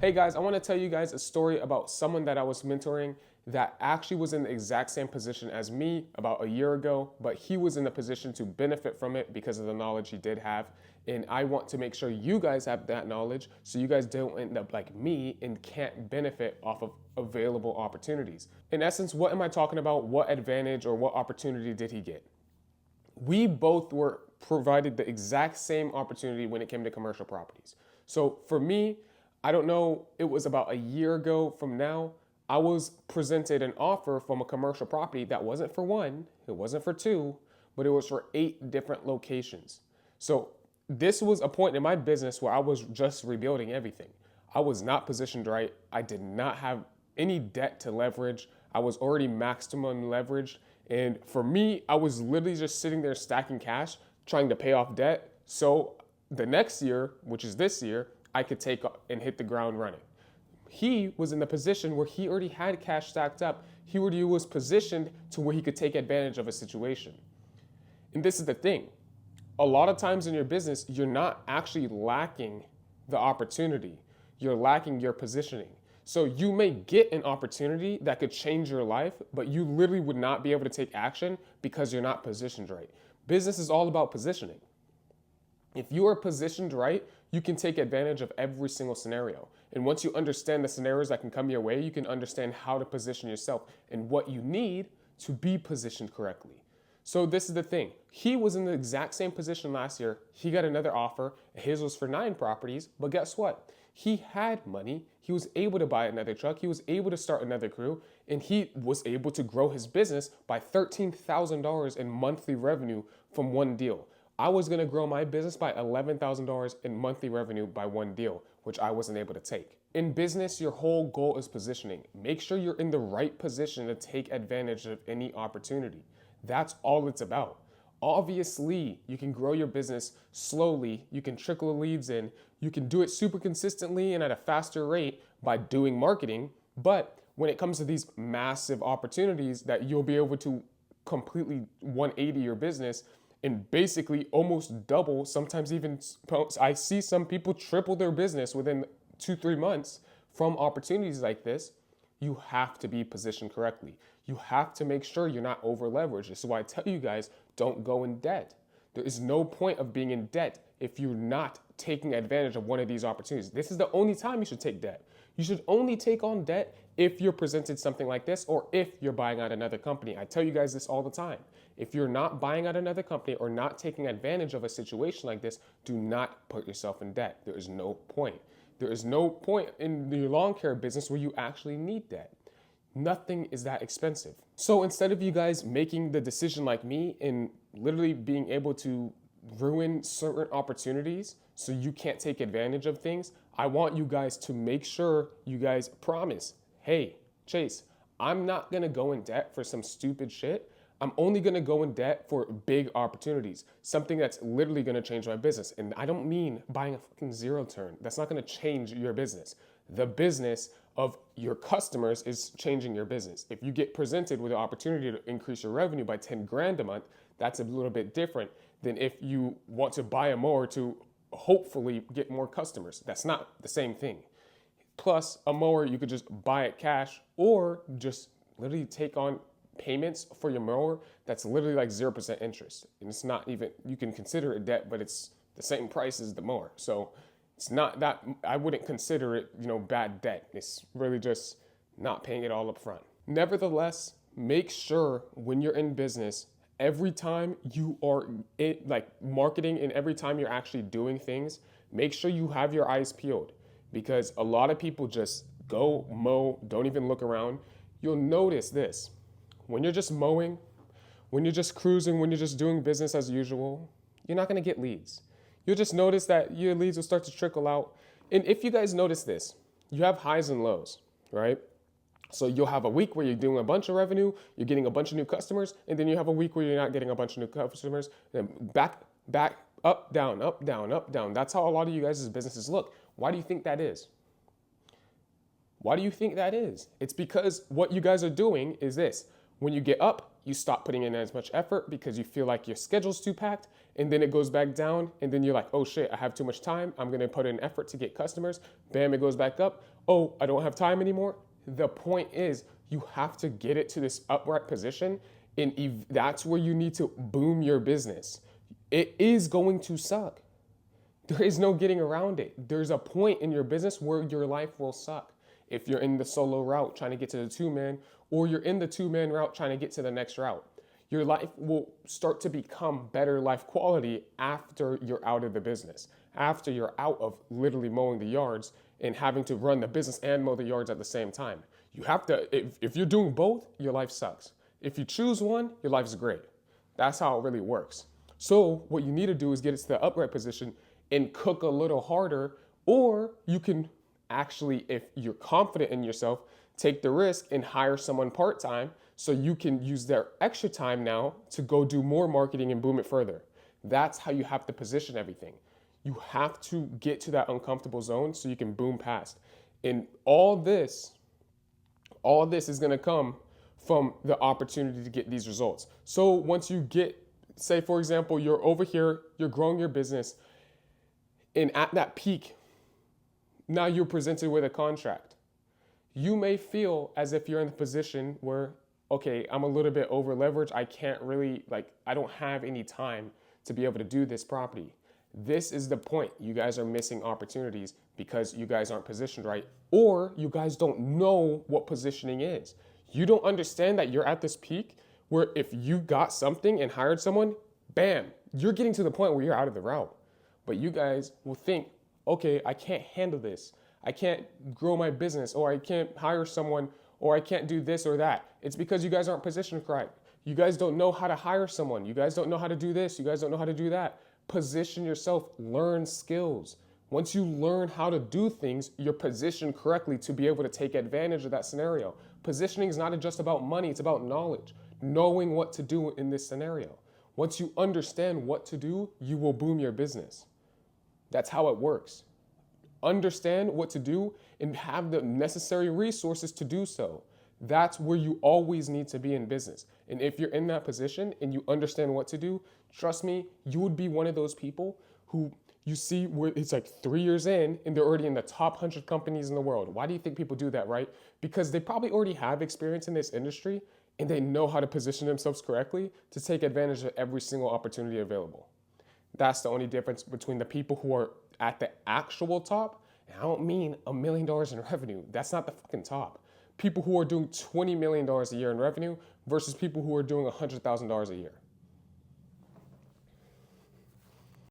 Hey guys, I want to tell you guys a story about someone that I was mentoring that actually was in the exact same position as me about a year ago, but he was in a position to benefit from it because of the knowledge he did have. And I want to make sure you guys have that knowledge so you guys don't end up like me and can't benefit off of available opportunities. In essence, what am I talking about? What advantage or what opportunity did he get? We both were provided the exact same opportunity when it came to commercial properties. So for me, I don't know, it was about a year ago from now, I was presented an offer from a commercial property that wasn't for one, it wasn't for two, but it was for 8 different locations. So this was a point in my business where I was just rebuilding everything. I was not positioned right. I did not have any debt to leverage. I was already maximum leveraged. And for me, I was literally just sitting there stacking cash, trying to pay off debt. So the next year, which is this year, I could take and hit the ground running. He was in the position where he already had cash stacked up. He already was positioned to where he could take advantage of a situation. And this is the thing. A lot of times in your business, you're not actually lacking the opportunity. You're lacking your positioning. So you may get an opportunity that could change your life, but you literally would not be able to take action because you're not positioned right. Business is all about positioning. If you are positioned right, you can take advantage of every single scenario. And once you understand the scenarios that can come your way, you can understand how to position yourself and what you need to be positioned correctly. So this is the thing. He was in the exact same position last year. He got another offer. His was for 9 properties, but guess what? He had money. He was able to buy another truck. He was able to start another crew, and he was able to grow his business by $13,000 in monthly revenue from one deal. I was going to grow my business by $11,000 in monthly revenue by one deal, which I wasn't able to take. In business, your whole goal is positioning. Make sure you're in the right position to take advantage of any opportunity. That's all it's about. Obviously, you can grow your business slowly. You can trickle leads in. You can do it super consistently and at a faster rate by doing marketing. But when it comes to these massive opportunities that you'll be able to completely 180 your business and basically almost double, sometimes even I see some people triple their business within 2-3 months from opportunities like this. You have to be positioned correctly. You have to make sure you're not over leveraged. This is why I tell you guys, don't go in debt. There is no point of being in debt if you're not taking advantage of one of these opportunities. This is the only time you should take debt. You should only take on debt if you're presented something like this or if you're buying out another company. I tell you guys this all the time. If you're not buying out another company or not taking advantage of a situation like this, do not put yourself in debt. There is no point. There is no point in your lawn care business where you actually need debt. Nothing is that expensive. So instead of you guys making the decision like me and literally being able to ruin certain opportunities so you can't take advantage of things, I want you guys to make sure you guys promise, hey, Chase, I'm not gonna go in debt for some stupid shit. I'm only gonna go in debt for big opportunities, something that's literally gonna change my business. And I don't mean buying a fucking zero turn. That's not gonna change your business. The business of your customers is changing your business. If you get presented with an opportunity to increase your revenue by 10 grand a month, that's a little bit different than if you want to buy a mower to hopefully get more customers. That's not the same thing. Plus, a mower, you could just buy it cash or just literally take on payments for your mower that's literally like 0% interest. And it's not even, you can consider it debt, but it's the same price as the mower. So it's not that, I wouldn't consider it, bad debt. It's really just not paying it all up front. Nevertheless, make sure when you're in business, every time you are marketing and every time you're actually doing things, make sure you have your eyes peeled because a lot of people just go mow, don't even look around. You'll notice this. When you're just mowing, when you're just cruising, when you're just doing business as usual, you're not gonna get leads. You'll just notice that your leads will start to trickle out. And if you guys notice this, you have highs and lows, right? So you'll have a week where you're doing a bunch of revenue, you're getting a bunch of new customers, and then you have a week where you're not getting a bunch of new customers, and back, up, down, up, down, up, down. That's how a lot of you guys' businesses look. Why do you think that is? Why do you think that is? It's because what you guys are doing is this. When you get up, you stop putting in as much effort because you feel like your schedule's too packed. and then it goes back down, and then you're like, oh shit, I have too much time. I'm gonna put in effort to get customers. Bam, it goes back up. Oh, I don't have time anymore. The point is, you have to get it to this upright position, and that's where you need to boom your business. It is going to suck. There is no getting around it. There's a point in your business where your life will suck. If you're in the solo route trying to get to the 2-man, or you're in the 2-man route trying to get to the next route, your life will start to become better life quality after you're out of the business, after you're out of literally mowing the yards and having to run the business and mow the yards at the same time. You have to, if you're doing both, your life sucks. If you choose one, your life's great. That's how it really works. So what you need to do is get it to the upright position and cook a little harder, or you can actually, if you're confident in yourself, take the risk and hire someone part-time so you can use their extra time now to go do more marketing and boom it further. That's how you have to position everything. You have to get to that uncomfortable zone so you can boom past. And all this is gonna come from the opportunity to get these results. So once you get, say for example, you're over here, you're growing your business, and at that peak, now you're presented with a contract. You may feel as if you're in the position where, okay, I'm a little bit over leveraged. I can't really, I don't have any time to be able to do this property. This is the point. You guys are missing opportunities because you guys aren't positioned right, or you guys don't know what positioning is. You don't understand that you're at this peak where if you got something and hired someone, bam, you're getting to the point where you're out of the route. But you guys will think, okay, I can't handle this. I can't grow my business, or I can't hire someone, or I can't do this or that. It's because you guys aren't positioned correct. You guys don't know how to hire someone. You guys don't know how to do this. You guys don't know how to do that. Position yourself, learn skills. Once you learn how to do things, you're positioned correctly to be able to take advantage of that scenario. Positioning is not just about money, it's about knowledge, knowing what to do in this scenario. Once you understand what to do, you will boom your business. That's how it works. Understand what to do and have the necessary resources to do so. That's where you always need to be in business. And if you're in that position and you understand what to do, trust me, you would be one of those people who you see where it's like 3 years in and they're already in the top 100 companies in the world. Why do you think people do that, right? Because they probably already have experience in this industry and they know how to position themselves correctly to take advantage of every single opportunity available. That's the only difference between the people who are at the actual top. And I don't mean $1 million in revenue. That's not the fucking top. People who are doing $20 million a year in revenue versus people who are doing $100,000 a year.